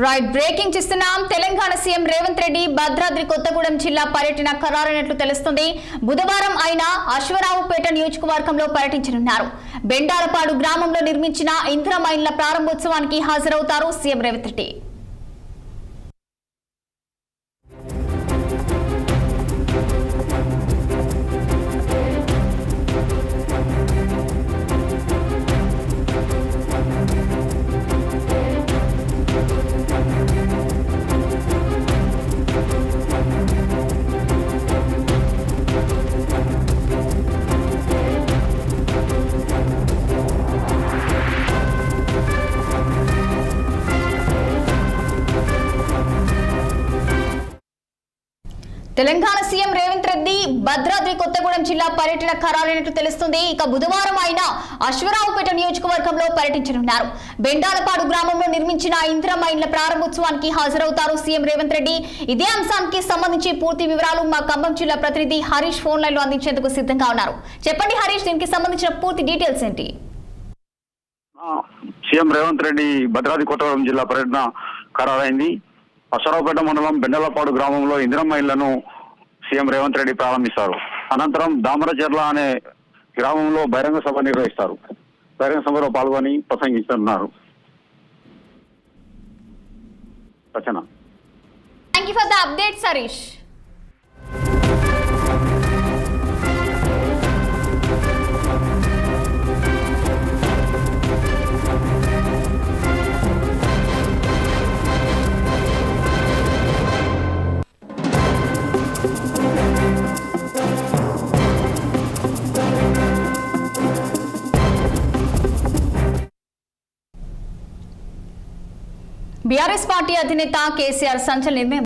Right breaking చేస్తున్నాం. Telangana CM Revanth Reddy Bhadradri Kothagudem జిల్లా పర్యటన ఖరారైనట్లు తెలుస్తుంది. బుధవారం ఆయన అశ్వరావుపేట నియోజకవర్గంలో పర్యటించనున్నారు. బెండాలపాడు గ్రామంలో నిర్మించిన ఇందిరమ్మ ఇళ్ల ప్రారంభోత్సవానికి హాజరవుతారు సీఎం రేవంత్ రెడ్డి. తెలంగాణ సీఎం రేవంత్ రెడ్డి భద్రాద్రి కొత్తగూడెం జిల్లా పర్యటన ఖరారైనట్లు తెలుస్తుంది. ఇక బుధవారం ఆయన అశ్వరావుపేట నియోజకవర్గంలో పర్యటించనున్నారు. బెండాలపాడు గ్రామంలో నిర్మించిన ఇందిరమ్మ ఇళ్ల ప్రారంభోత్సవానికి హాజరవుతారు సీఎం రేవంత్ రెడ్డి. ఇదే అంశానికి సంబంధించి పూర్తి వివరాలు మా ఖమ్మం జిల్లా ప్రతినిధి హరీష్ ఫోన్ లైన్ లో అందించేందుకు సిద్ధంగా ఉన్నారు. చెప్పండి హరీష్, దీనికి సంబంధించిన పూర్తి డీటెయిల్స్ ఏంటి? సీఎం రేవంత్ రెడ్డి భద్రాద్రి కొత్తగూడెం జిల్లా పర్యటన ఖరారైంది. అశ్వరావుపేట మండలం బెండలపాడు గ్రామంలో ఇందిరమ్మ ఇళ్లను సీఎం రేవంత్ రెడ్డి ప్రారంభిస్తారు. అనంతరం దామరచెర్ల అనే గ్రామంలో బహిరంగ సభ నిర్వహిస్తారు. బహిరంగ సభలో పాల్గొని ప్రసంగిస్తున్నారు. Rachana. Thank you for the updates Harish. BRS party అధినేత కేసీఆర్ సంచలన నిర్ణయం